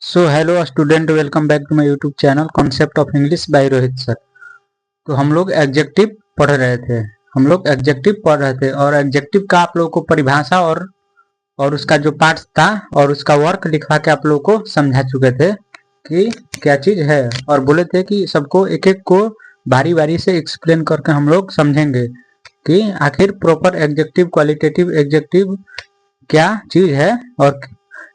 So hello student, welcome back to my YouTube channel concept of English by Rohit sir. तो हम लोग adjective पढ़ रहे थे। और एडजेक्टिव का आप लोगों को परिभाषा और उसका जो पार्ट्स था और उसका वर्क लिखवा के आप लोगों को समझा चुके थे कि क्या चीज़ है, और बोले थे कि सबको एक एक को बारी बारी से एक्सप्लेन करके हम लोग समझेंगे कि आखिर प्रॉपर एडजेक्टिव, क्वालिटेटिव एडजेक्टिव क्या चीज़ है और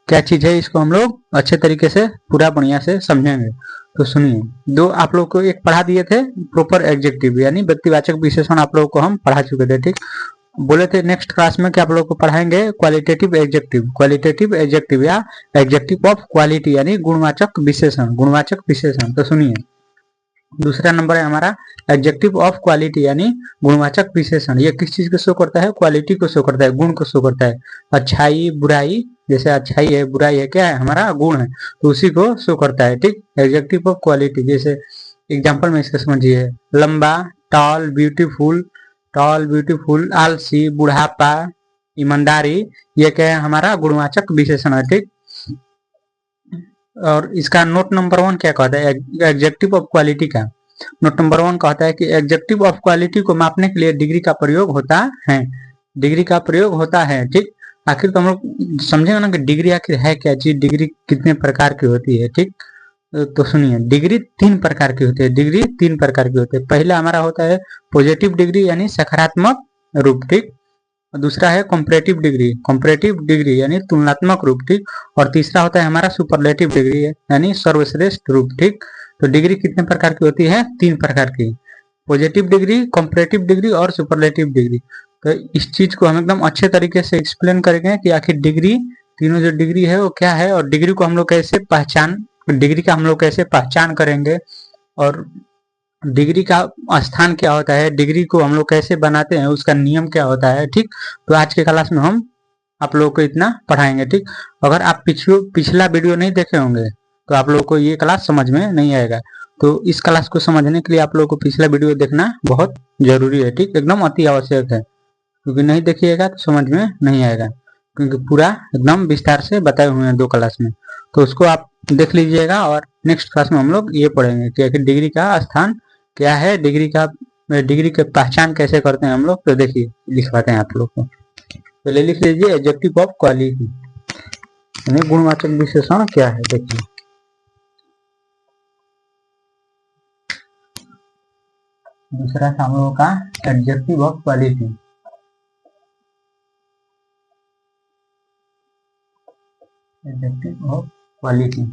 क्या चीज़ है, इसको हम लोग अच्छे तरीके से पूरा बढ़िया से समझेंगे। तो सुनिए, दो आप लोग को एक पढ़ा दिए थे प्रॉपर एडजेक्टिव यानी व्यक्तिवाचक विशेषण, आप लोगों को हम पढ़ा चुके थे। ठीक, बोले थे नेक्स्ट क्लास में कि आप लोग को पढ़ाएंगे क्वालिटेटिव एडजेक्टिव या एडजेक्टिव ऑफ क्वालिटी यानी गुणवाचक विशेषण। तो सुनिए, दूसरा नंबर है हमारा एडजेक्टिव ऑफ क्वालिटी यानी गुणवाचक विशेषण। ये किस चीज को शो करता है? क्वालिटी को शो करता है, गुण को शो करता है। अच्छाई बुराई, जैसे अच्छाई है बुराई है, क्या है? हमारा गुण है, तो उसी को शो करता है। ठीक, एडजेक्टिव ऑफ क्वालिटी। जैसे एग्जांपल में इसका समझिए, लंबा, टॉल ब्यूटीफुल, आलसी, बुढ़ापा, ईमानदारी, ये क्या है? हमारा गुणवाचक विशेषण है। ठीक, और इसका नोट नंबर 1 क्या कहता है एडजेक्टिव ऑफ क्वालिटी का? नोट नंबर 1 कहता है कि एडजेक्टिव ऑफ क्वालिटी को मापने के लिए डिग्री का प्रयोग होता है। डिग्री का प्रयोग होता है। ठीक, आखिर तो हम लोग समझेंगे ना कि डिग्री आखिर है क्या चीज, डिग्री कितने प्रकार की होती है। ठीक, तो सुनिए, डिग्री तीन प्रकार की होती है। डिग्री तीन प्रकार की होती है। पहला हमारा होता है पॉजिटिव डिग्री यानी सकारात्मक रूप। ठीक, दूसरा है कंपैरेटिव डिग्री यानी तुलनात्मक रूप। ठीक, और तीसरा होता है हमारा सुपरलेटिव डिग्री यानी सर्वश्रेष्ठ रूप। ठीक, तो डिग्री कितने प्रकार की होती है? तीन प्रकार की, पॉजिटिव डिग्री, कंपैरेटिव डिग्री और सुपरलेटिव डिग्री। तो इस चीज को हम एकदम अच्छे तरीके से एक्सप्लेन करेंगे कि आखिर डिग्री, तीनों जो डिग्री है वो क्या है, और डिग्री को हम लोग कैसे पहचान करेंगे, और डिग्री का स्थान क्या होता है, डिग्री को हम लोग कैसे बनाते हैं, उसका नियम क्या होता है। ठीक, तो आज के क्लास में हम आप लोगों को इतना पढ़ाएंगे। ठीक, अगर आप पिछला वीडियो नहीं देखे होंगे तो आप लोगों को ये क्लास समझ में नहीं आएगा। तो इस क्लास को समझने के लिए आप लोगों को पिछला वीडियो देखना बहुत जरूरी है। ठीक, एकदम अति आवश्यक है, क्योंकि नहीं देखिएगा तो समझ में नहीं आएगा, क्योंकि पूरा एकदम विस्तार से बताए हुए हैं 2 क्लास में। तो उसको आप देख लीजिएगा, और नेक्स्ट क्लास में हम लोग ये पढ़ेंगे कि आखिर डिग्री का स्थान क्या है, डिग्री की पहचान कैसे करते हैं हम लोग। तो देखिए, लिखवाते हैं आप लोग को। पहले लिख लीजिए एडजेक्टिव ऑफ क्वालिटी यानी गुणवाचक विशेषण क्या है। देखिए, दूसरा था हम लोगों का adjective of quality. Adjective of quality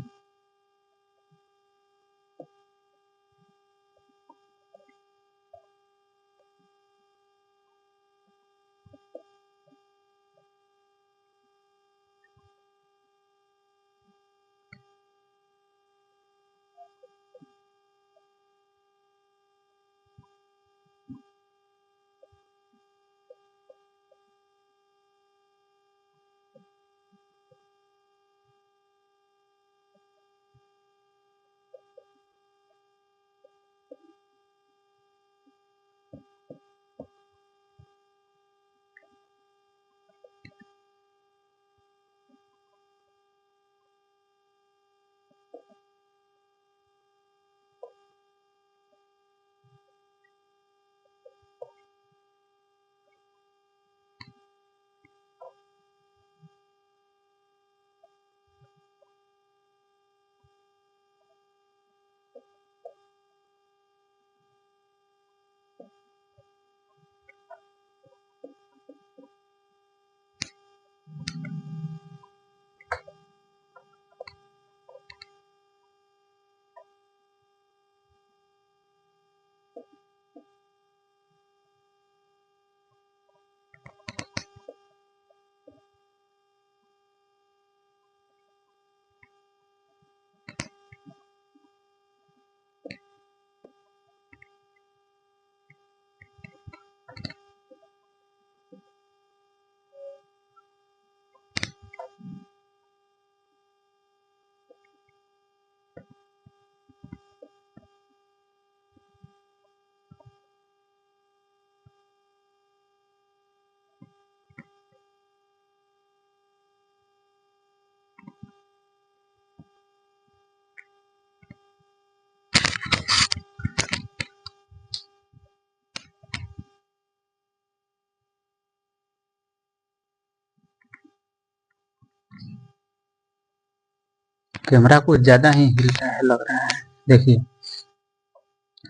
camera कुछ ज्यादा ही हिल रहा है लग रहा है। देखिए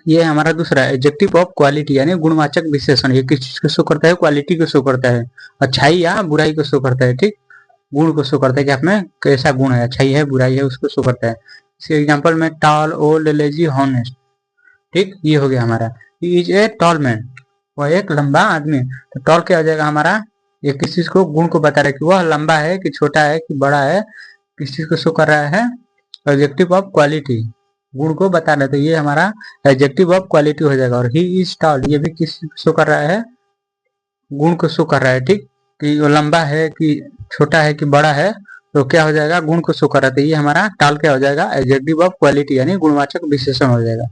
ये हमारा दूसरा एडजेक्टिव ऑफ क्वालिटी यानी गुणवाचक विशेषण। ये किस चीज को शो करता है? क्वालिटी को शो करता है। अच्छाई या बुराई को शो करता है। ठीक, गुण को शो करता है कि आप में कैसा गुण है, अच्छाई है बुराई है, उसको शो करता है। इसके एग्जांपल में टॉल, ओल्ड, लेजी, हॉनेस्ट। ठीक, ये हो गया हमारा। He is a tall man, वह एक लंबा आदमी। तो टॉल क्या हो जाएगा हमारा? ये किस चीज को, गुण को बता रहा है कि वह लंबा है कि छोटा है कि बड़ा है, किस चीज को शो कर रहा है? एडजेक्टिव ऑफ क्वालिटी, गुण को बता रहे। तो ये हमारा एडजेक्टिव ऑफ क्वालिटी हो जाएगा। और ही इज टॉल, ये भी किस चीज को शो कर रहा है? गुण को शो कर रहा है। ठीक, कि वो लंबा है कि छोटा है कि बड़ा है, तो क्या हो जाएगा? गुण को शो कर रहा है। तो ये हमारा टॉल क्या हो जाएगा? एडजेक्टिव ऑफ क्वालिटी यानी गुणवाचक विशेषण हो जाएगा।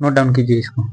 नोट डाउन कीजिए इसको।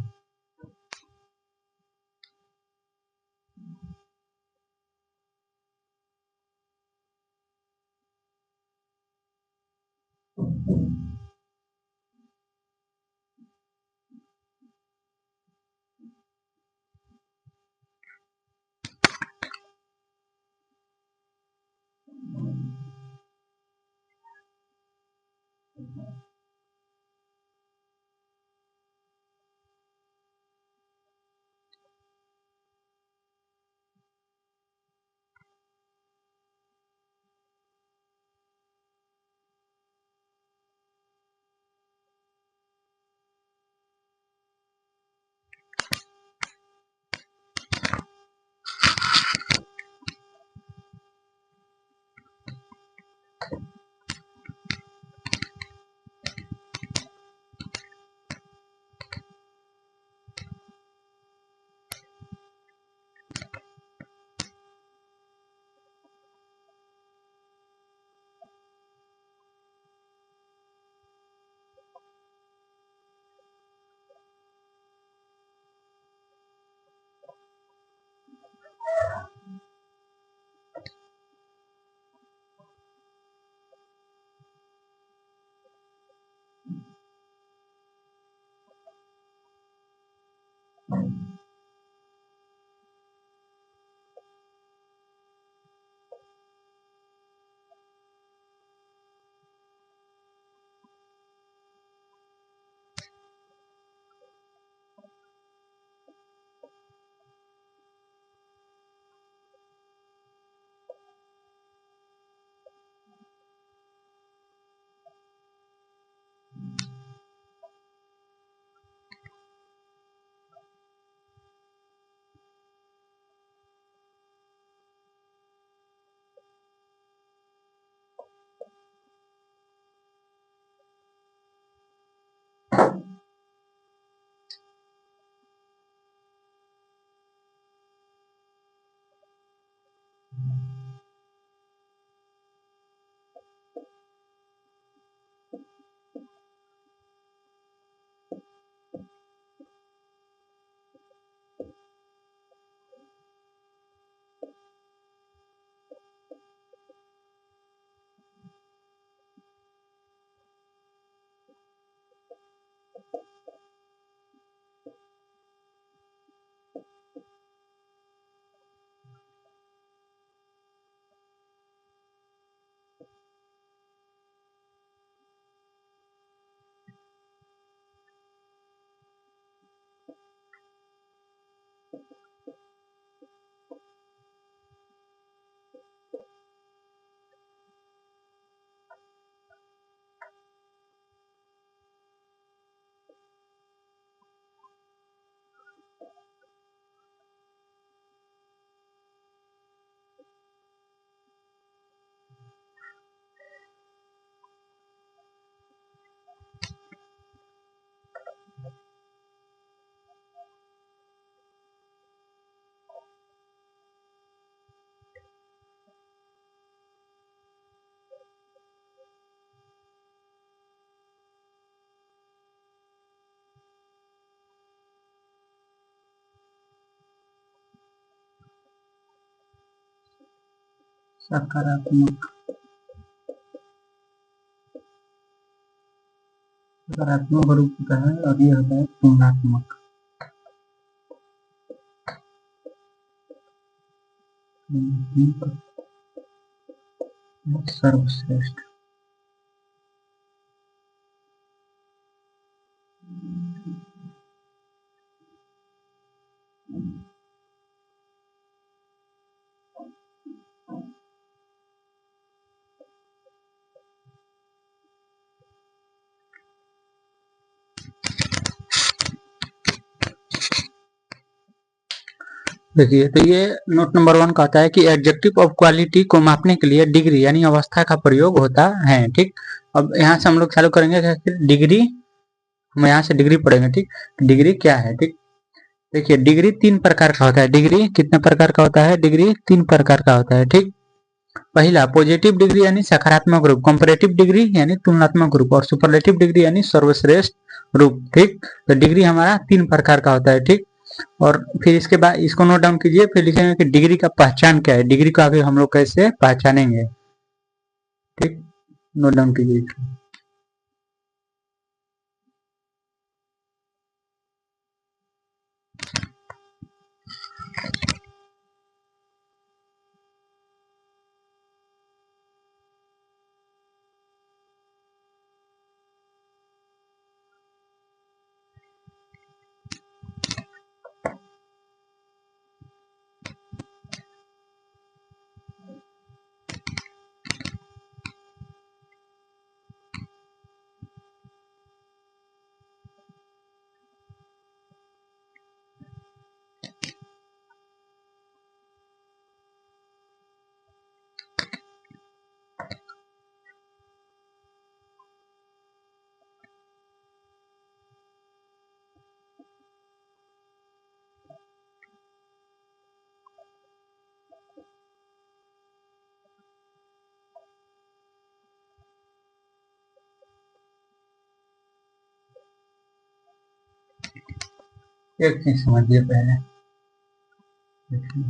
सकारात्मक, सकारात्मक रूप होता है और ये होता है तुलनात्मक। सर्वश्रेष्ठ। देखिए, तो ये नोट नंबर 1 कहता है कि एडजेक्टिव ऑफ क्वालिटी को मापने के लिए डिग्री यानी अवस्था का प्रयोग होता है। ठीक, अब यहाँ से हम लोग चालू करेंगे डिग्री, हम यहाँ से डिग्री पढ़ेंगे। ठीक, डिग्री क्या है? ठीक, देखिए डिग्री 3 प्रकार का होता है। डिग्री कितने प्रकार का होता है? डिग्री 3 प्रकार का होता है। ठीक, पहला पॉजिटिव डिग्री यानी सकारात्मक रूप, कंपैरेटिव डिग्री यानी तुलनात्मक रूप, और सुपरलेटिव डिग्री यानी सर्वश्रेष्ठ रूप। ठीक, तो डिग्री हमारा 3 प्रकार का होता है। ठीक, और फिर इसके बाद इसको नोट डाउन कीजिए, फिर लिखेंगे कि डिग्री का पहचान क्या है, डिग्री को आगे हम लोग कैसे पहचानेंगे। ठीक, नोट डाउन कीजिए इसको। एक चीज समझिए पहले, देखिए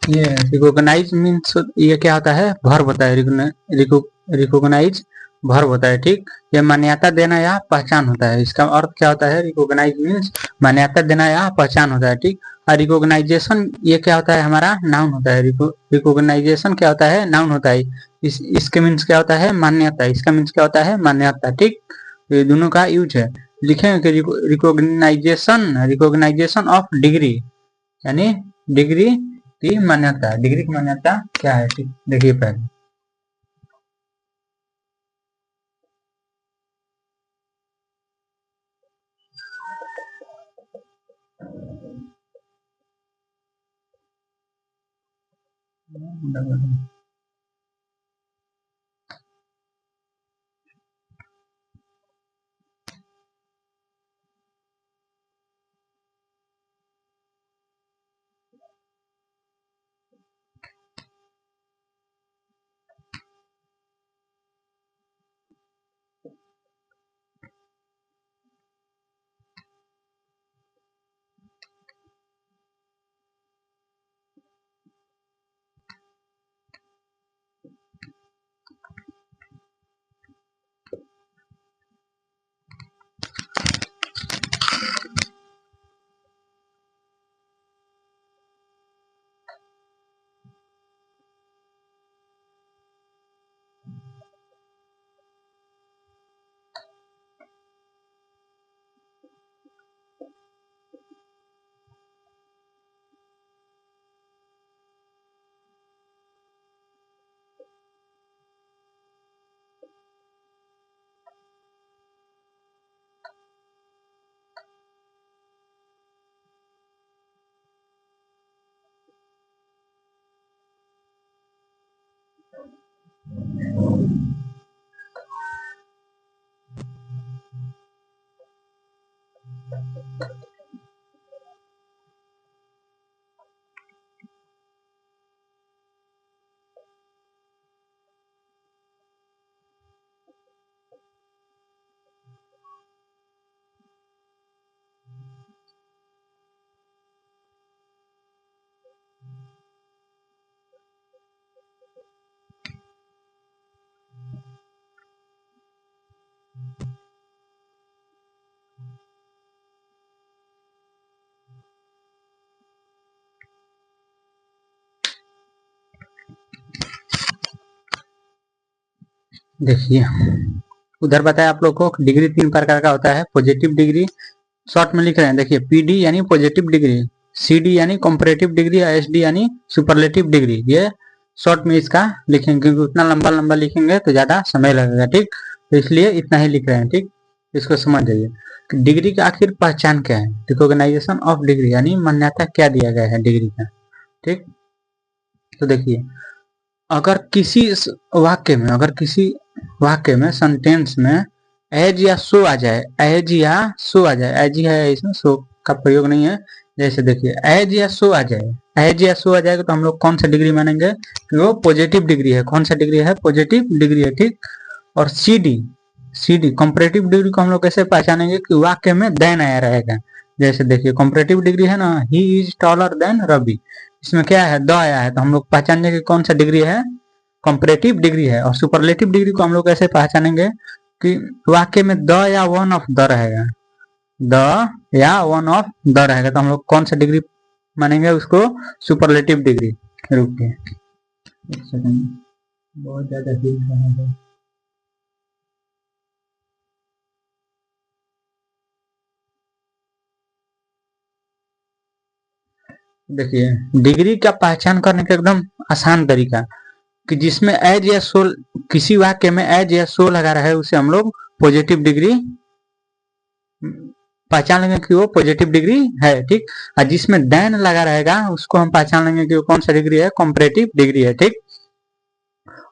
ये रिकॉग्नाइज मीन्स ये क्या होता है? वर्ब होता है। रिकॉग्नाइज वर्ब होता है। ठीक, ये मान्यता देना या पहचान होता है। इसका अर्थ क्या होता है? रिकॉग्नाइज मीन्स मान्यता देना या पहचान होता है। ठीक, और रिकॉग्नाइजेशन ये क्या होता है? हमारा नाउन होता है। रिकॉग्नाइजेशन क्या होता है? नाउन होता है। इसके मीन्स क्या होता है? मान्यता। इसका मीन्स क्या होता है? मान्यता। ठीक, ये दोनों का यूज है। लिखेंगे कि रिकॉग्नाइजेशन ऑफ डिग्री यानी डिग्री की मान्यता। डिग्री की मान्यता क्या है? ठीक, देखिए पहले देखिए उधर बताया आप लोग को डिग्री 3 प्रकार का होता है। पॉजिटिव डिग्री शॉर्ट में लिख रहे हैं, देखिए पीडी यानी पॉजिटिव डिग्री, सीडी यानी कंपैरेटिव डिग्री, एसडी यानी सुपरलेटिव डिग्री। ये शॉर्ट में इसका लिखेंगे क्योंकि उतना लंबा लंबा लिखेंगे तो ज़्यादा समय लगेगा, ठीक। तो इसलिए इतना ही लिख रहे हैं, ठीक। इसको समझ जाइए कि डिग्री की आखिर पहचान क्या है। रिकॉग्नाइजेशन ऑफ डिग्री यानी मान्यता क्या दिया गया है डिग्री का, ठीक। तो देखिए अगर किसी वाक्य में सेंटेंस में एज या सो आ जाए, एज या सो आ जाए, एज ही है इसमें सो का प्रयोग नहीं है। जैसे देखिए एज या सो आ जाए, एज या सो आ जाएगा तो हम लोग कौन सा डिग्री मानेंगे कि वो पॉजिटिव डिग्री है। कौन सा डिग्री है? पॉजिटिव डिग्री है, ठीक। और सी डी कंपैरेटिव डिग्री को हम लोग कैसे पहचानेंगे कि वाक्य में देन आया रहेगा। जैसे देखिए कंपैरेटिव डिग्री है ना, he is taller than Ravi, इसमें क्या है? द आया है, तो हम लोग पहचानेंगे कि कौन सा डिग्री है? कंपैरेटिव डिग्री है। और सुपरलेटिव डिग्री को हम लोग कैसे पहचानेंगे कि वाक्य में द या वन ऑफ द रहेगा, द या वन ऑफ द रहेगा, तो हम लोग कौन सा डिग्री मानेंगे उसको? Superlative degree. रुकिए एक सेकंड, बहुत ज्यादा हिल रहा है। देखिए डिग्री का पहचान करने का एकदम आसान तरीका कि जिसमें एज या सो, किसी वाक्य में एज या सो लगा रहा है उसे हम लोग पॉजिटिव डिग्री पहचान लेंगे कि वो पॉजिटिव डिग्री है, ठीक। और जिसमें देन लगा रहेगा उसको हम पहचान लेंगे कि वो कौन सा डिग्री है? कंपैरेटिव डिग्री है, ठीक।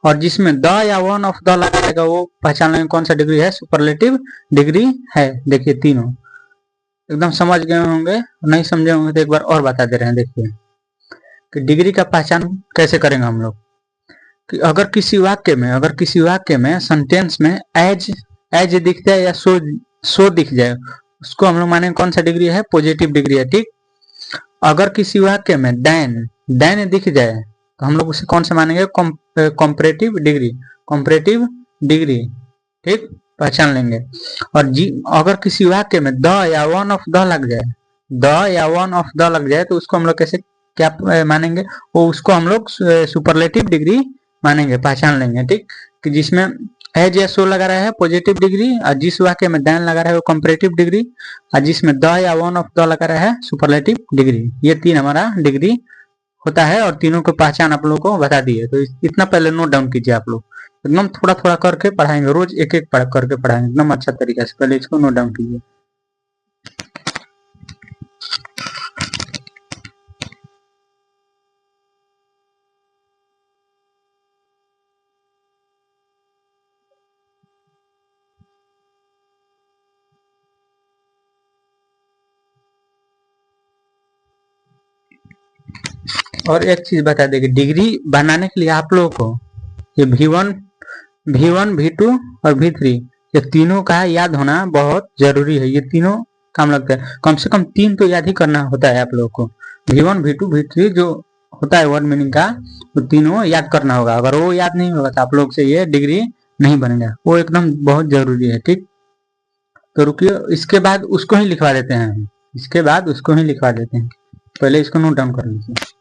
और जिसमें द या वन ऑफ द लगा रहेगा वो पहचान लेंगे कौन सा डिग्री है? सुपरलेटिव डिग्री है। देखिए तीनों एकदम समझ गए होंगे, नहीं समझे होंगे तो एक बार और बता दे रहे हैं। देखिए कि डिग्री का पहचान कैसे करेंगे हम लोग कि अगर किसी वाक्य में सेंटेंस में एज दिख जाए या सो दिख जाए, उसको हम लोग मानेंगे कौन सा डिग्री है? पॉजिटिव डिग्री है, ठीक। अगर किसी वाक्य में देन दिख जाए तो हम लोग उसे कौन सा मानेंगे? कंपैरेटिव डिग्री, कंपैरेटिव डिग्री, ठीक। पहचान लेंगे। और अगर किसी वाक्य में द या वन ऑफ द लग जाए, द या वन ऑफ द लग जाए तो उसको हम लोग कैसे क्या मानेंगे? वो उसको हम लोग सुपरलेटिव डिग्री मानेंगे, पहचान लेंगे, ठीक। कि जिसमें एज या सो लगा रहा है पॉजिटिव डिग्री, और जिस वाक्य में देन लगा रहा है वो कंपैरेटिव डिग्री, और जिसमें द या वन ऑफ द लगा रहा है सुपरलेटिव डिग्री। ये तीन हमारा डिग्री होता है और तीनों को पहचान आप लोगों को बता दी है। तो इतना पहले नोट डाउन कीजिए आप लोग, एकदम थोड़ा थोड़ा करके पढ़ाएंगे, रोज एक एक पढ़ करके पढ़ाएंगे एकदम अच्छा तरीके से। पहले इसको नोट डाउन कीजिए। और एक चीज बता दें कि डिग्री बनाने के लिए आप लोगों को ये V1 V2 और V3 ये तीनों का याद होना बहुत जरूरी है। ये तीनों काम लगता है, कम से कम 3 तो याद ही करना होता है आप लोगों को। V1 V2 V3 जो होता है वर्ड मीनिंग का, वो तीनों याद करना होगा। अगर वो याद नहीं होगा तो आप लोग से ये डिग्री नहीं बनेगा, वो एकदम बहुत जरूरी है, ठीक। तो रुकिए इसके बाद उसको ही लिखवा देते हैं, इसके बाद उसको ही लिखवा देते हैं। पहले इसको नोट डाउन कर लीजिए।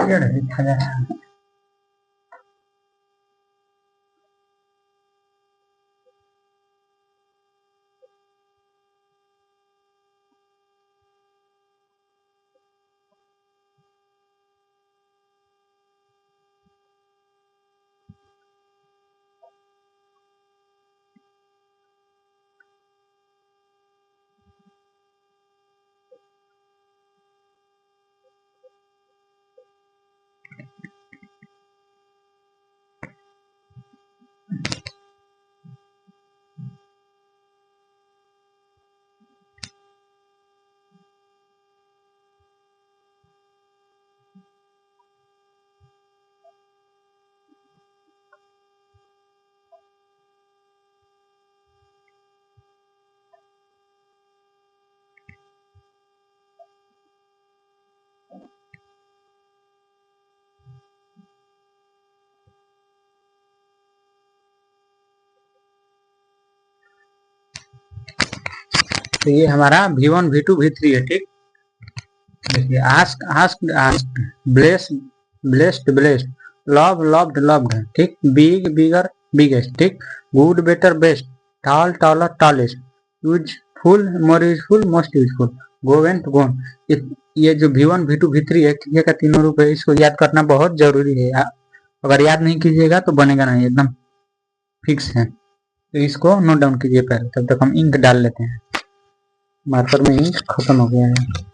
लिखा जाए। तो ये हमारा V1 V2 V3 है, ठीक। देखिए ask ask ask, blessed blessed blessed, love loved loved, ठीक। बिग बिगर बिगेस्ट, ठीक। Good better best, tall taller tallest, useful more useful most useful, go went gone. ये जो V1 V2 V3 है, ये का तीनों रूप है, इसको याद करना बहुत जरूरी है। अगर याद नहीं कीजिएगा तो बनेगा नहीं, एकदम फिक्स है। तो इसको नोट डाउन कीजिए पहले, तब तक हम इंक डाल लेते हैं। मार्कर में इंक खत्म हो गया है।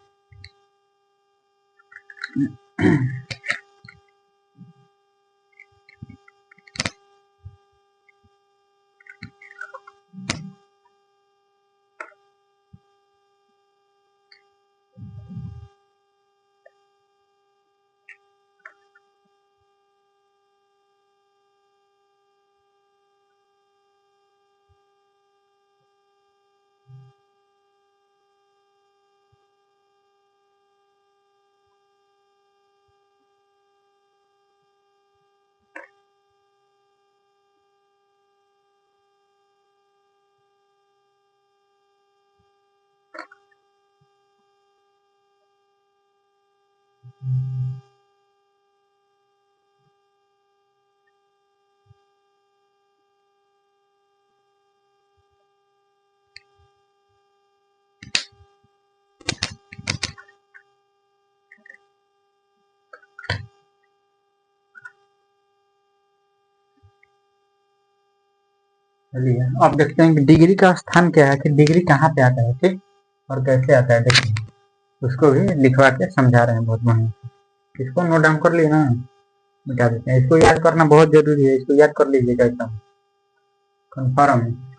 चलिए अब देखते हैं कि डिग्री का स्थान क्या है, कि डिग्री कहाँ पे आता है, ठीक, और कैसे आता है। देखिए उसको भी लिखवा के समझा रहे हैं बहुत बढ़िया। इसको नोट डाउन कर लिए ना, मिटा देते हैं। इसको याद करना बहुत जरूरी है, इसको याद कर लीजिएगा एकदम कन्फर्म है।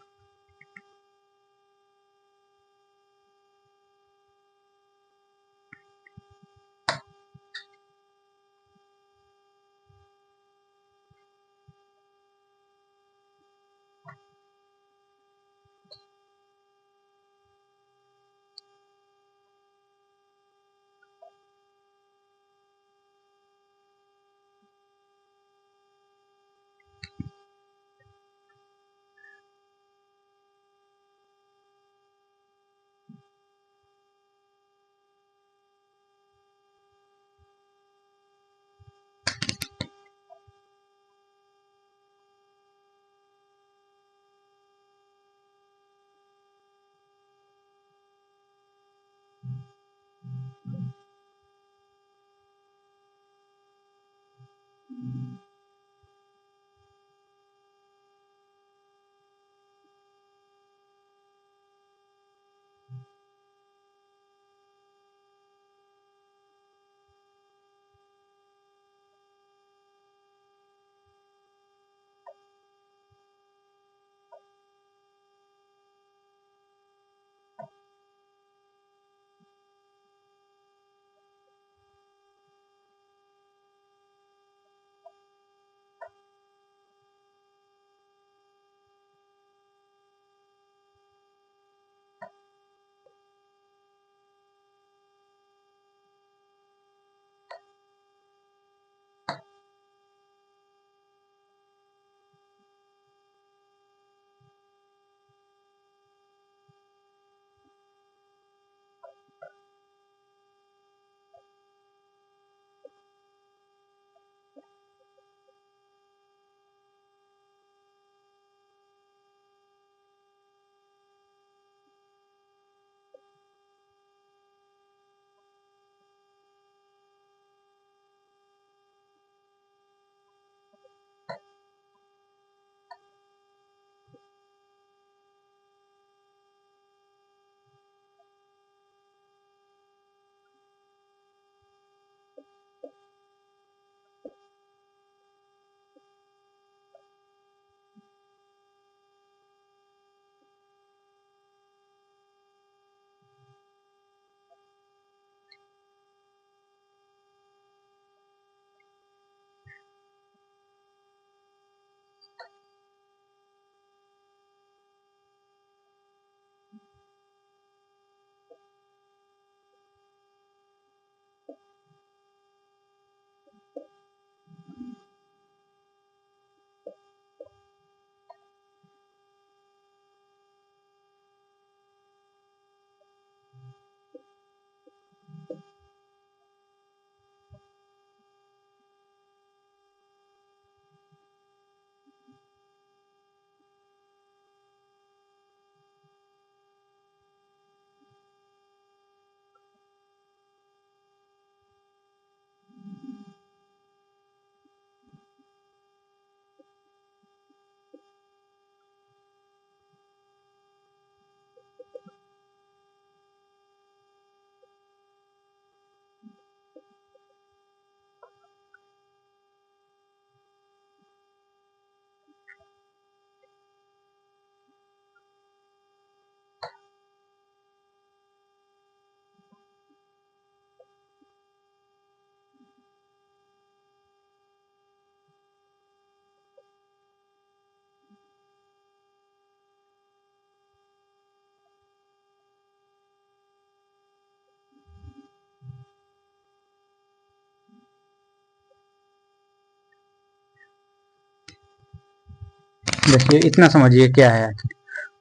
देखिए इतना समझिए क्या है आखिर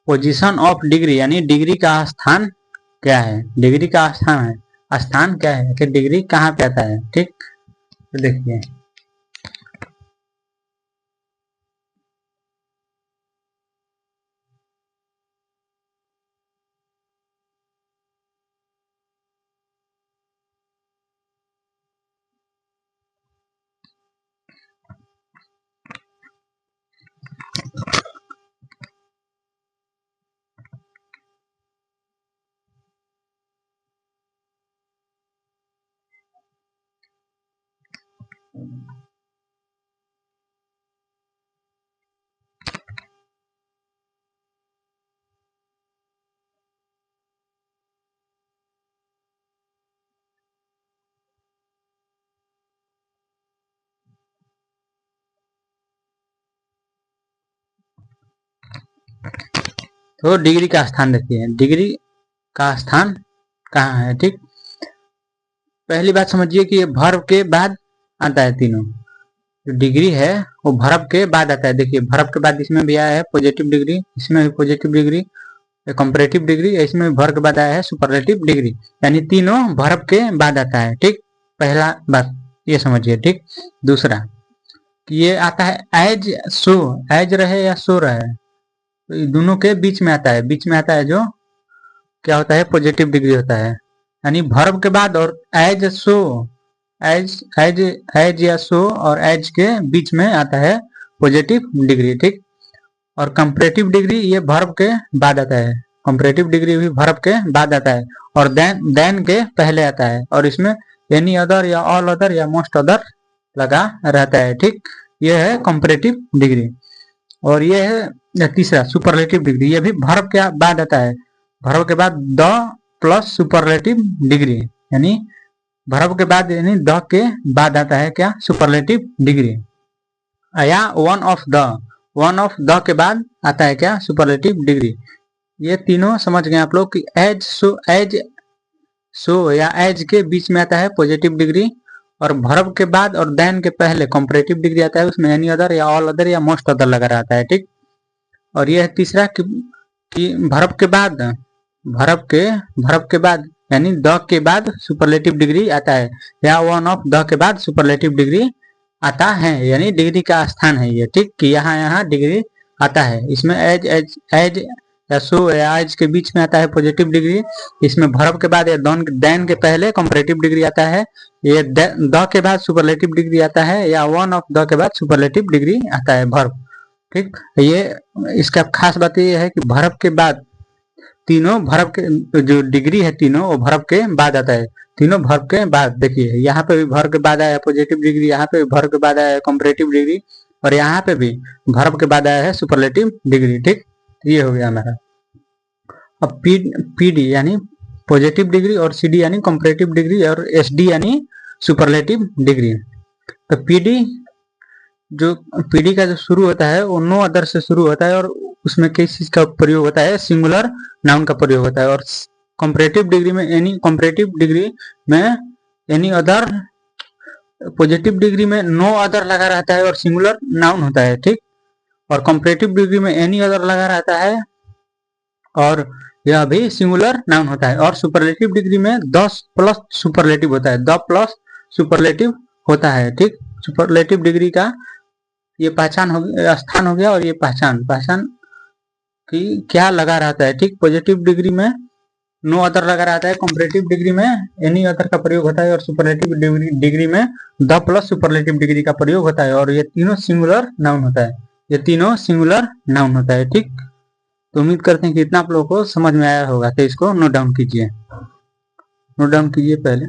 पोजीशन ऑफ डिग्री, यानी डिग्री का स्थान क्या है। डिग्री का स्थान क्या है कि डिग्री कहाँ पे आता है। ठीक, तो देखिए तो डिग्री का स्थान देखिए, डिग्री का स्थान कहाँ है। ठीक, पहली बात समझिए कि ये वर्ब के बाद आता है। तीनों जो डिग्री है वो वर्ब के बाद आता है। देखिए वर्ब के बाद इसमें भी आया है पॉजिटिव डिग्री, इसमें भी पॉजिटिव डिग्री, कंपैरेटिव डिग्री, इसमें भी वर्ब के बाद आया है सुपरलेटिव डिग्री, यानी तीनों वर्ब के बाद आता है। ठीक, पहला बात ये समझिए। ठीक, दूसरा कि ये आता है एज सो, एज रहे या सो रहे, तो दोनों के बीच में आता है। बीच में आता है जो क्या होता है पॉजिटिव डिग्री होता है, यानी वर्ब के बाद और एज सो, एज एज एज या सो और एज के बीच में आता है पॉजिटिव डिग्री। ठीक, और कंपैरेटिव डिग्री ये वर्ब के बाद आता है। कंपैरेटिव डिग्री भी वर्ब के बाद आता है और देन के पहले आता है, और इसमें एनी अदर या ऑल अदर या मोस्ट अदर लगा रहता है। ठीक, ये है कंपैरेटिव डिग्री। और ये है तीसरा सुपरलेटिव डिग्री, ये भी वर्ब के बाद आता है। वर्ब के बाद द प्लस सुपरलेटिव डिग्री, यानी वर्ब के बाद यानी द के बाद आता है क्या सुपरलेटिव डिग्री, या वन ऑफ द के बाद आता है क्या सुपरलेटिव डिग्री। ये तीनों समझ गए आप लोग कि एज सो या एज के बीच में आता है पॉजिटिव डिग्री, और वर्ब के बाद और देन के पहले कंपैरेटिव डिग्री आता है, उसमें एनी अदर या ऑल अदर या मोस्ट अदर लगा रहता है। ठीक, और यह है तीसरा कि वर्ब के बाद वर्ब के बाद यानी द के बाद सुपरलेटिव डिग्री आता है, या वन ऑफ द के बाद सुपरलेटिव डिग्री आता है, यानी डिग्री का स्थान है ये। ठीक, कि यहाँ डिग्री आता है। इसमें एज या सो या एज के बीच में आता है पॉजिटिव डिग्री, इसमें वर्ब के बाद या देन के पहले कंपैरेटिव डिग्री आता है, ये द के बाद सुपरलेटिव डिग्री आता है, या वन ऑफ द के बाद सुपरलेटिव डिग्री आता है वर्ब। ठीक, ये इसका खास बात ये है कि वर्ब के बाद तीनों वर्ब के जो डिग्री है तीनों वो वर्ब के बाद आता है। तीनों वर्ब के बाद देखिए यहाँ पे भी वर्ब के बाद आया है पॉजिटिव डिग्री, यहाँ पे भी वर्ब के बाद आया है कंपैरेटिव डिग्री, और यहाँ पे भी वर्ब के बाद आया है सुपरलेटिव डिग्री। ठीक, ये हो गया हमारा। अब पीडी यानी पॉजिटिव डिग्री, और सीडी यानी कंपैरेटिव डिग्री, और एसडी यानी सुपरलेटिव डिग्री। तो जो पीडी का जो शुरू होता है वो नो अदर से शुरू होता है, और उसमें किस चीज का प्रयोग होता है सिंगुलर नाउन का प्रयोग होता है। और कंपैरेटिव डिग्री में एनी अदर, पॉजिटिव डिग्री में नो अदर लगा रहता है और सिंगुलर नाउन होता है। ठीक, और कंपैरेटिव डिग्री में एनी अदर लगा रहता है और यह भी सिंगुलर नाउन होता है। और सुपरलेटिव डिग्री में 10 प्लस सुपरलेटिव होता है, द प्लस सुपरलेटिव होता है। ठीक, सुपरलेटिव डिग्री का ये पहचान हो गया, स्थान हो गया, और ये पहचान कि क्या लगा रहता है। ठीक, पॉजिटिव डिग्री में नो अदर लगा रहता है, कंपैरेटिव डिग्री में एनी अदर का प्रयोग होता है, और सुपरलेटिव डिग्री में द प्लस सुपरलेटिव डिग्री का प्रयोग होता है, और ये तीनों सिंगुलर नाउन होता है। ये तीनों सिंगुलर नाउन होता है। ठीक, तो उम्मीद करते हैं कि इतना आप लोगों को समझ में आया होगा, तो इसको नोट डाउन कीजिए, नोट डाउन कीजिए पहले।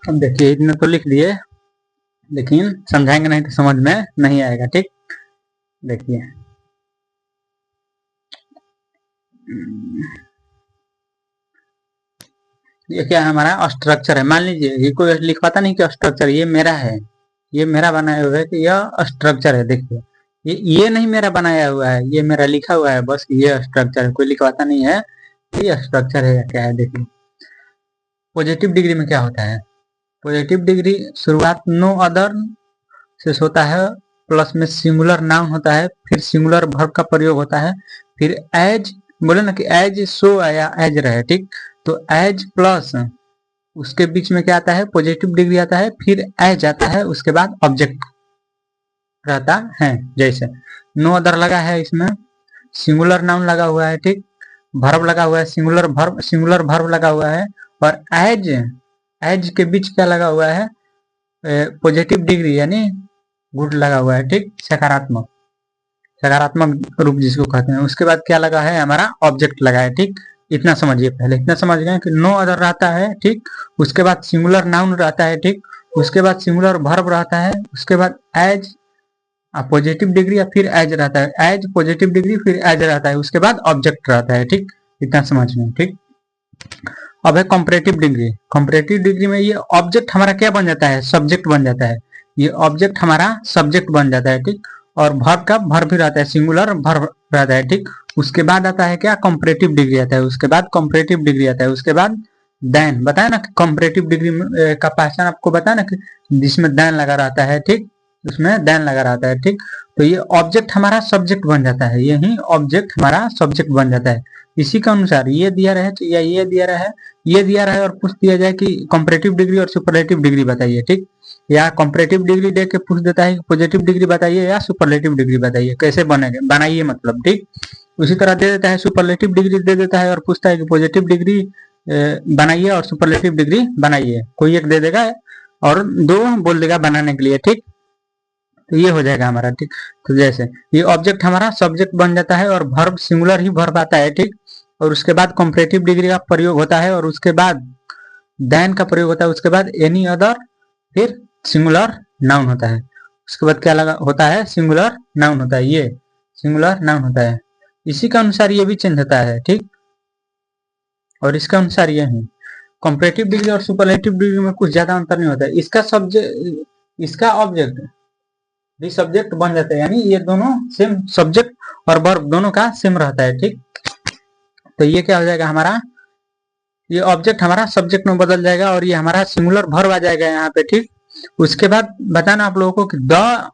अब देखिए इतने तो लिख दिए, लेकिन समझाएंगे नहीं तो समझ में नहीं आएगा। ठीक, देखिए ये क्या है, हमारा स्ट्रक्चर है। मान लीजिए ये कोई लिखवाता नहीं कि स्ट्रक्चर ये मेरा है, ये मेरा बनाया हुआ है कि यह स्ट्रक्चर है। देखिए ये नहीं मेरा बनाया हुआ है, ये मेरा लिखा हुआ है बस, ये स्ट्रक्चर है। कोई लिखवाता नहीं है ये स्ट्रक्चर है या क्या है। देखिए पॉजिटिव डिग्री में क्या होता है, पॉजिटिव डिग्री शुरुआत नो अदर से होता है, प्लस में सिंगुलर नाउन होता है, फिर सिंगुलर वर्ब का प्रयोग होता है, फिर एज, बोले ना कि एज सो या एज रहे। ठीक, तो एज प्लस उसके बीच में क्या आता है, पॉजिटिव डिग्री आता है, फिर एज आता है, उसके बाद ऑब्जेक्ट रहता है। जैसे नो अदर लगा है, इसमें सिंगुलर नाउन लगा हुआ है। ठीक, वर्ब लगा हुआ है, सिंगुलर वर्ब लगा हुआ है, और एज के बीच क्या लगा हुआ है, पॉजिटिव डिग्री यानी गुड लगा हुआ है। ठीक, सकारात्मक, सकारात्मक रूप जिसको कहते हैं। उसके बाद क्या लगा है, हमारा ऑब्जेक्ट लगा है। ठीक, इतना समझिए, पहले इतना समझ गए कि नो अदर रहता है। ठीक, उसके बाद सिंगुलर नाउन रहता है। ठीक, उसके बाद सिंगुलर वर्ब रहता है, उसके बाद एज पॉजिटिव डिग्री या फिर एज रहता है, एज पॉजिटिव डिग्री फिर एज रहता है, उसके बाद ऑब्जेक्ट रहता है। ठीक, इतना समझ में। ठीक, अब है कंपैरेटिव डिग्री। कंपैरेटिव डिग्री में ये ऑब्जेक्ट हमारा क्या बन जाता है, सब्जेक्ट बन जाता है। ये ऑब्जेक्ट हमारा सब्जेक्ट बन जाता है। ठीक, और वर्ब का वर्ब भी रहता है, सिंगुलर वर्ब रहता है। ठीक, उसके बाद आता है क्या, कंपैरेटिव डिग्री आता है, उसके बाद कंपैरेटिव डिग्री आता है, उसके बाद देन। बताया ना कि कंपैरेटिव डिग्री का पहचान आपको बताया ना कि जिसमें देन लगा रहता है। ठीक, उसमें देन लगा रहता है। ठीक, तो ये ऑब्जेक्ट हमारा सब्जेक्ट बन जाता है, यही ऑब्जेक्ट हमारा सब्जेक्ट बन जाता है। इसी के अनुसार ये दिया रहे तो या ये दिया रहा है, ये दिया रहा है और पूछ दिया जाए कि कंपैरेटिव डिग्री और सुपरलेटिव डिग्री बताइए। ठीक, या कंपैरेटिव डिग्री दे के पूछ देता है कि पॉजिटिव डिग्री बताइए या सुपरलेटिव डिग्री बताइए, कैसे बनेगा बनाइए मतलब। ठीक, उसी तरह दे देता है, सुपरलेटिव डिग्री दे देता है और पूछता है कि पॉजिटिव डिग्री बनाइए और सुपरलेटिव डिग्री बनाइए, कोई एक दे देगा और दो बोल देगा बनाने के लिए। ठीक, तो ये हो जाएगा हमारा। ठीक, तो जैसे ये ऑब्जेक्ट हमारा सब्जेक्ट बन जाता है और वर्ब सिंगुलर ही वर्ब आता है। ठीक, और उसके बाद कंपैरेटिव डिग्री का प्रयोग होता है, और उसके बाद देन का प्रयोग होता है, उसके बाद एनी अदर, फिर सिंगुलर नाउन होता है। उसके बाद क्या लगा होता है, सिंगुलर नाउन होता है, ये सिंगुलर नाउन होता है। इसी के अनुसार ये भी चेंज होता है। ठीक, और इसके अनुसार ये है। कंपैरेटिव डिग्री और सुपरलेटिव डिग्री में कुछ ज्यादा अंतर नहीं होता है। इसका सब्जेक्ट, इसका ऑब्जेक्ट भी सब्जेक्ट बन जाता है, यानी ये दोनों सेम, सब्जेक्ट और वर्ब दोनों का सेम रहता है। ठीक, तो ये क्या हो जाएगा हमारा, ये ऑब्जेक्ट हमारा सब्जेक्ट में बदल जाएगा और ये हमारा सिंगुलर वर्ब आ जाएगा यहाँ पे। ठीक, उसके बाद बताना आप लोगों को कि द,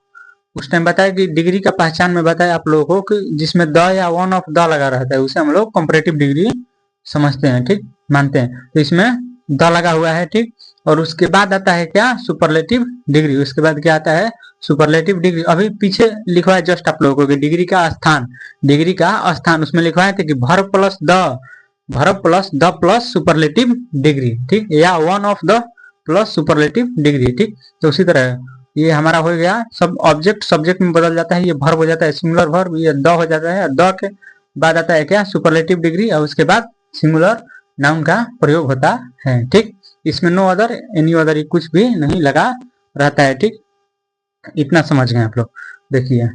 उस टाइम बताया कि डिग्री का पहचान में बताया आप लोगों को कि जिसमें द या वन ऑफ द लगा रहता है उसे हम लोग कंपैरेटिव डिग्री समझते हैं। ठीक, मानते हैं, तो इसमें द लगा हुआ है। ठीक, और उसके बाद आता है क्या, सुपरलेटिव डिग्री। उसके बाद क्या आता है, सुपरलेटिव डिग्री। अभी पीछे लिखवा है जस्ट आप लोगों को डिग्री का स्थान, डिग्री का स्थान उसमें लिखवाए थे कि verb plus the plus superlative degree. ठीक, या one of the plus superlative degree. ठीक, तो उसी तरह ये हमारा हो गया, सब ऑब्जेक्ट सब्जेक्ट में बदल जाता है, ये वर्ब हो जाता है सिंगुलर वर्ब, ये द हो जाता है, द के बाद आता है क्या, सुपरलेटिव डिग्री, और उसके बाद सिंगुलर नाउन का प्रयोग होता है। ठीक, इसमें नो अदर एनी अदर कुछ भी नहीं लगा रहता है। ठीक, इतना समझ गए आप लोग। देखिए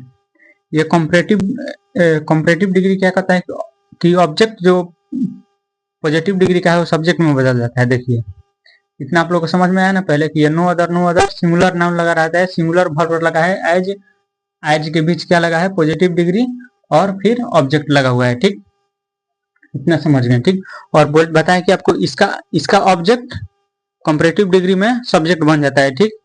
ये कंपैरेटिव डिग्री क्या कहता है कि ऑब्जेक्ट जो पॉजिटिव डिग्री का है वो सब्जेक्ट में बदल जाता है। देखिए इतना आप लोग को समझ में आया ना पहले कि ये नो अदर सिंगुलर नाउन लगा रहता है, सिंगुलर वर्ब लगा है, एज के बीच क्या लगा है, पॉजिटिव डिग्री, और फिर ऑब्जेक्ट लगा हुआ है। ठीक, इतना समझ गए। ठीक, और बताया कि आपको इसका ऑब्जेक्ट कंपैरेटिव डिग्री में सब्जेक्ट बन जाता है। ठीक,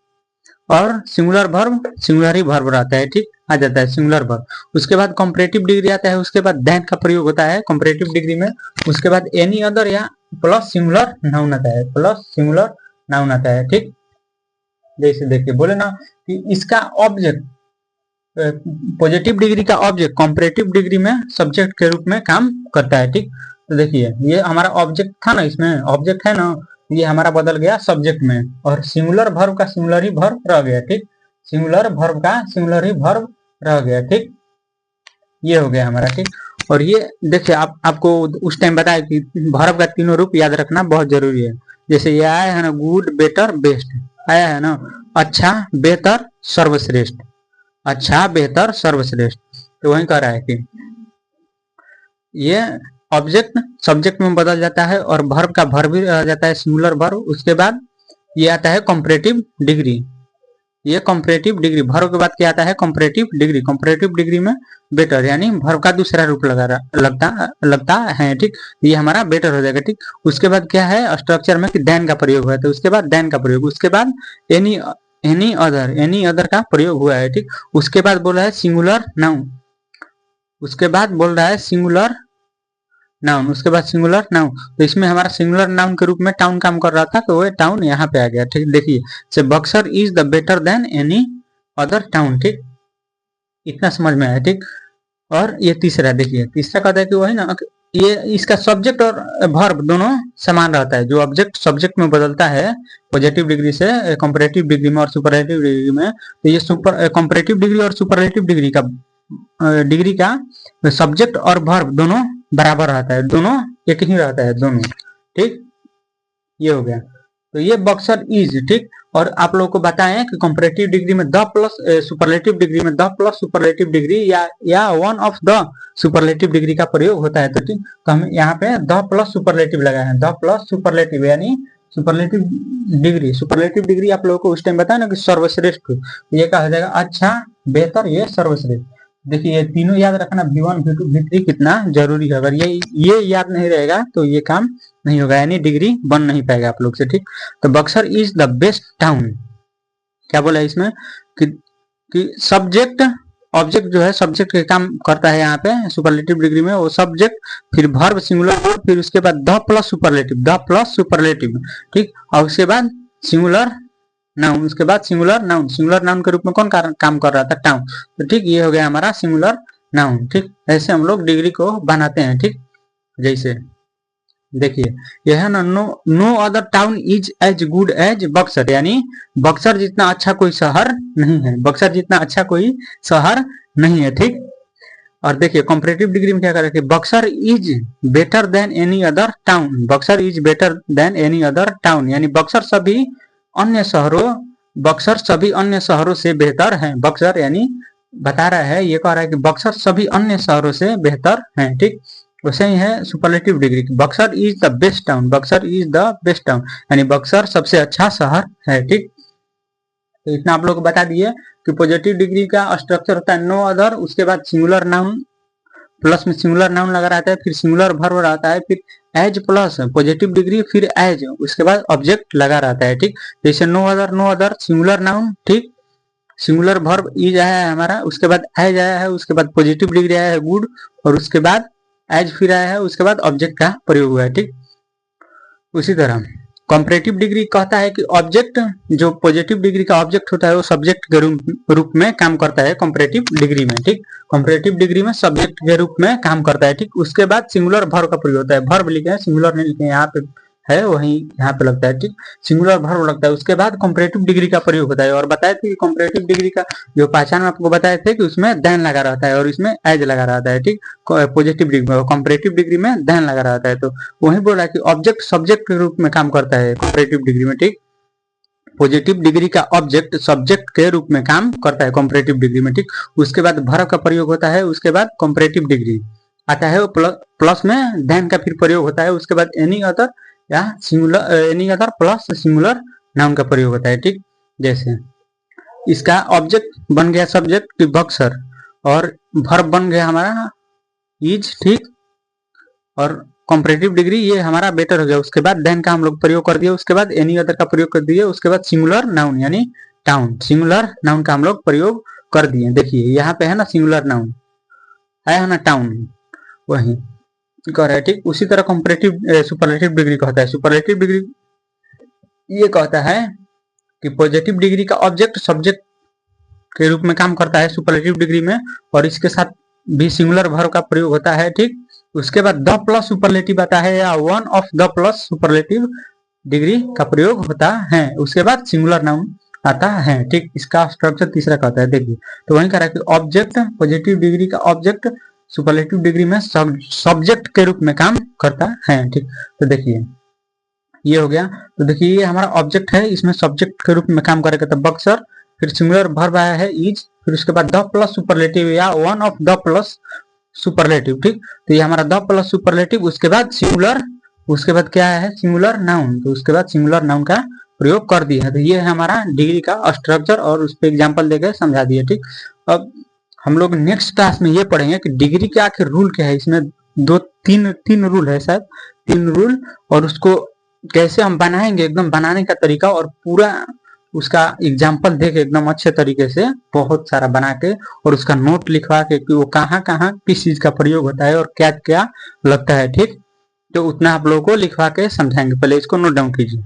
और सिंगुलर वर्ब सिंगुलर ही वर्ब रहता है। ठीक, आ जाता है सिंगुलर वर्ब। उसके बाद कंपैरेटिव डिग्री आता है, उसके बाद देन का प्रयोग होता है कंपैरेटिव डिग्री में, उसके बाद एनी अदर या प्लस सिंगुलर नाउन आता है, प्लस सिंगुलर नाउन आता है। ठीक, जैसे देखिए बोले ना कि इसका ऑब्जेक्ट पॉजिटिव डिग्री का ऑब्जेक्ट कंपैरेटिव डिग्री में सब्जेक्ट के रूप में काम करता है। ठीक, तो देखिए ये हमारा ऑब्जेक्ट था ना, इसमें ऑब्जेक्ट है ना, ये हमारा बदल गया सब्जेक्ट में, और सिंगुलर वर्ब का सिंगुलर ही वर्ब रह गया। ठीक, सिंगुलर वर्ब का सिंगुलर ही वर्ब रह गया। ठीक, ये हो गया हमारा। ठीक, और ये देखिए आपको उस टाइम बताया कि वर्ब का तीनों रूप याद रखना बहुत जरूरी है। जैसे ये आया है ना, गुड, बेटर, बेस्ट आया है ना, अच्छा, बेहतर, सर्वश्रेष्ठ, अच्छा, बेहतर, सर्वश्रेष्ठ। तो वही कह रहा है कि ये ऑब्जेक्ट सब्जेक्ट में बदल जाता है और वर्ब का वर्ब भी रह जाता है, सिंगुलर वर्ब। उसके बाद ये आता है कंपैरेटिव डिग्री। ये कंपैरेटिव डिग्री, वर्ब के बाद क्या आता है, कंपैरेटिव डिग्री। कंपैरेटिव डिग्री में बेटर यानी वर्ब का दूसरा रूप लगता है, ठीक। ये हमारा बेटर हो जाएगा, ठीक। उसके बाद क्या है स्ट्रक्चर में कि देन का प्रयोग हुआ है, तो उसके बाद देन का प्रयोग, उसके बाद एनी अदर का प्रयोग हुआ है, ठीक। उसके बाद बोल रहा है सिंगुलर नाउन, उसके बाद बोल रहा है सिंगुलर नाउन, उसके बाद सिंगुलर नाउन। तो इसमें हमारा सिंगुलर नाउन के रूप में टाउन काम कर रहा था, तो वो टाउन यहाँ पे आ गया, ठीक। देखिए से Buxar is the better than any other town, ठीक। इतना समझ में आया, ठीक। और ये तीसरा देखिए, तीसरा कहता है कि वही ना, ये इसका सब्जेक्ट और वर्ब दोनों समान रहता है। जो ऑब्जेक्ट सब्जेक्ट में बदलता है पॉजिटिव डिग्री से कंपैरेटिव डिग्री में और सुपरलेटिव डिग्री में, तो ये सुपर कंपैरेटिव डिग्री और सुपरलेटिव डिग्री का सब्जेक्ट और वर्ब दोनों बराबर रहता है, दोनों एक ही रहता है दोनों, ठीक। ये हो गया। तो ये बक्सर इज, ठीक। और आप लोगों को बताएं कि कंपैरेटिव डिग्री में द प्लस सुपरलेटिव डिग्री में द प्लस सुपरलेटिव डिग्री या one of the superlative degree का प्रयोग होता है, तो ठीक। तो हम यहाँ पे द प्लस सुपरलेटिव लगाए हैं, द प्लस सुपरलेटिव यानी सुपरलेटिव डिग्री आप लोगों को उस टाइम बताया ना कि सर्वश्रेष्ठ, ये कहा जाएगा अच्छा, बेहतर, ये सर्वश्रेष्ठ। देखिए ये तीनों याद रखना, V1 V2 V3 कितना जरूरी है। अगर ये याद नहीं रहेगा तो ये काम नहीं होगा, यानी डिग्री बन नहीं पाएगा आप लोग से, ठीक। तो Buxar is the best town, क्या बोला है इसमें कि सब्जेक्ट ऑब्जेक्ट जो है सब्जेक्ट के काम करता है यहाँ पे सुपरलेटिव डिग्री में, वो सब्जेक्ट, फिर वर्ब सिंगुलर वर्ब, फिर उसके बाद द प्लस सुपरलेटिव, ठीक। और उसके बाद सिंगुलर नाउन, उसके बाद सिंगुलर नाउन के रूप में कौन काम कर रहा था, टाउन। तो ठीक, ये हो गया हमारा सिंगुलर नाउन, ठीक। ऐसे हम लोग डिग्री को बनाते हैं, ठीक। जैसे देखिए यह है ना, no other town is as good as Buxar, यानी बक्सर जितना अच्छा कोई शहर नहीं है, बक्सर जितना अच्छा कोई शहर नहीं है, ठीक। और देखिए कंपैरेटिव डिग्री में क्या कर रहे हैं, Buxar is better than any other town, Buxar is better than any other town, यानी बक्सर सभी अन्य शहरों से बेहतर है। बक्सर यानी बता रहा है, ये कह रहा है कि बक्सर सभी अन्य शहरों से बेहतर है, ठीक। वैसे ही है superlative degree, Buxar is the best town, Buxar is the best town यानी बक्सर सबसे अच्छा शहर है, ठीक। तो इतना आप लोग को बता दिए कि पॉजिटिव डिग्री का स्ट्रक्चर होता है नो अदर, उसके बाद सिंगुलर नाउन प्लस में सिंगुलर नाउन लगा रहता है, फिर सिंगुलर वर्ब रहता है, फिर एज प्लस पॉजिटिव डिग्री, फिर एज, उसके बाद ऑब्जेक्ट लगा रहता है, ठीक। जैसे नो अदर सिंगुलर नाउन, ठीक। सिंगुलर वर्ब इज आया है हमारा, उसके बाद एज आया है, उसके बाद पॉजिटिव डिग्री आया है गुड, और उसके बाद एज फिर आया है, उसके बाद ऑब्जेक्ट का प्रयोग हुआ है, ठीक। उसी तरह कंपैरेटिव डिग्री कहता है कि ऑब्जेक्ट जो पॉजिटिव डिग्री का ऑब्जेक्ट होता है वो सब्जेक्ट के रूप में काम करता है कंपैरेटिव डिग्री में, ठीक। कंपैरेटिव डिग्री में सब्जेक्ट के रूप में काम करता है, ठीक। उसके बाद सिंगुलर वर्ब का प्रयोग होता है, वर्ब लिखे हैं सिंगुलर नहीं लिखे, यहाँ पे है वही यहाँ पे लगता है, ठीक। सिंगुलर वर्ब लगता है, उसके बाद कंपैरेटिव डिग्री का प्रयोग होता है। और बताए थे कि कंपैरेटिव डिग्री का जो पहचान आपको बताए थे कि उसमें देन लगा रहता है और इसमें एज लगा रहता है, ठीक। पॉजिटिव डिग्री में, कंपैरेटिव डिग्री में देन लगा रहता है। तो वही बोल रहा है कि ऑब्जेक्ट सब्जेक्ट के रूप में काम करता है कंपैरेटिव डिग्री में, ठीक। पॉजिटिव डिग्री का ऑब्जेक्ट सब्जेक्ट के रूप में काम करता है कंपैरेटिव डिग्री में, ठीक। उसके बाद वर्ब का प्रयोग होता है, उसके बाद कंपैरेटिव डिग्री आता है, प्लस में देन का फिर प्रयोग होता है, उसके बाद एनी अदर या singular, any other plus singular noun का प्रयोग होता है, ठीक। जैसे इसका ऑब्जेक्ट बन गया सब्जेक्ट की बक्सर, और वर्ब बन गया हमारा इज, ठीक। और कंपैरेटिव डिग्री ये हमारा बेटर हो गया, उसके बाद देन का हम लोग प्रयोग कर दिए, उसके बाद एनी अदर का प्रयोग कर दिए, उसके बाद सिंगुलर नाउन यानी टाउन, सिंगुलर नाउन का हम लोग प्रयोग कर दिए। देखिए यहाँ पे है ना सिंगुलर नाउन है ना, टाउन वही कह रहा है, ठीक। उसी तरह कंपैरेटिव सुपरलेटिव डिग्री कहता है, सुपरलेटिव डिग्री ये कहता है कि पॉजिटिव डिग्री का ऑब्जेक्ट सब्जेक्ट के रूप में काम करता है सुपरलेटिव डिग्री में, और इसके साथ भी सिंगुलर वर्ब का प्रयोग होता है, ठीक। उसके बाद द प्लस सुपरलेटिव आता है या one of the plus superlative degree का प्रयोग होता है, उसके बाद सिंगुलर नाउन आता है, ठीक। इसका स्ट्रक्चर तीसरा कहता है, देखिए। तो वही कह रहा है कि ऑब्जेक्ट पॉजिटिव डिग्री का ऑब्जेक्ट सुपरलेटिव डिग्री में सब्जेक्ट के रूप में काम करता है, ठीक। तो देखिए ये हो गया। तो देखिए ये हमारा ऑब्जेक्ट है, इसमें सब्जेक्ट के रूप में काम करेगा तो बक्सर, फिर सिंगुलर वर्ब आया है इज, फिर उसके बाद द प्लस सुपरलेटिव या one of the plus superlative. ठीक, तो ये हमारा द प्लस सुपरलेटिव, उसके बाद सिंगुलर, उसके बाद क्या है सिंगुलर नाउन, तो उसके बाद सिंगुलर नाउन का प्रयोग कर दिया है। तो ये है हमारा डिग्री का स्ट्रक्चर और उस पर एग्जाम्पल देकर समझा दिया। ठीक, अब हम लोग नेक्स्ट क्लास में ये पढ़ेंगे कि डिग्री के आखिर रूल क्या है। इसमें तीन रूल है शायद, 3 रूल, और उसको कैसे हम बनाएंगे, एकदम बनाने का तरीका और पूरा उसका एग्जाम्पल दे के एकदम अच्छे तरीके से बहुत सारा बना के और उसका नोट लिखवा के कि वो कहाँ कहाँ किस चीज का प्रयोग होता है और क्या क्या लगता है। ठीक, तो उतना आप लोगों को लिखवा के समझाएंगे, पहले इसको नोट डाउन कीजिए।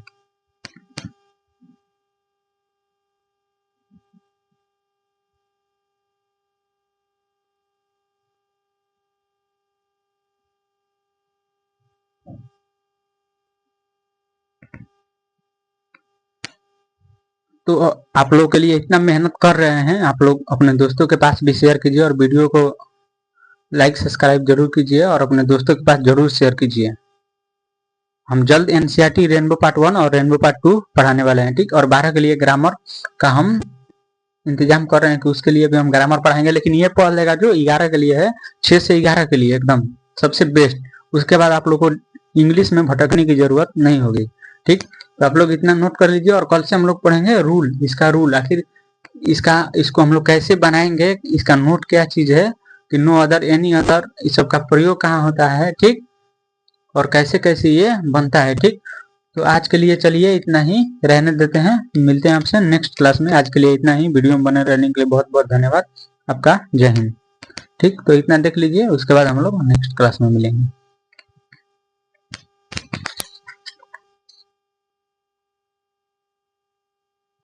तो आप लोगों के लिए इतना मेहनत कर रहे हैं, आप लोग अपने दोस्तों के पास भी शेयर कीजिए और वीडियो को लाइक सब्सक्राइब जरूर कीजिए और अपने दोस्तों के पास जरूर शेयर कीजिए। हम जल्द एनसीईआरटी रेनबो पार्ट 1 और रेनबो पार्ट 2 पढ़ाने वाले हैं। ठीक, और 12 के लिए ग्रामर का हम इंतजाम कर रहे हैं कि उसके लिए भी हम ग्रामर पढ़ाएंगे, लेकिन ये पढ़ लेगा जो 11 के लिए है, 6 से 11 के लिए एकदम सबसे बेस्ट। उसके बाद आप लोग को इंग्लिश में भटकने की जरूरत नहीं होगी। ठीक, तो आप लोग इतना नोट कर लीजिए। और कल से हम लोग पढ़ेंगे रूल, इसका रूल आखिर इसको हम लोग कैसे बनाएंगे, इसका नोट क्या चीज है, कि नो अदर एनी अदर, इस सब का प्रयोग कहाँ होता है। ठीक, और कैसे कैसे ये बनता है। ठीक, तो आज के लिए चलिए इतना ही रहने देते हैं, मिलते हैं आपसे नेक्स्ट क्लास में। आज के लिए इतना ही, वीडियो में बने रहने के लिए बहुत बहुत धन्यवाद आपका, जय हिंद। ठीक, तो इतना देख लीजिए, उसके बाद हम लोग नेक्स्ट क्लास में मिलेंगे।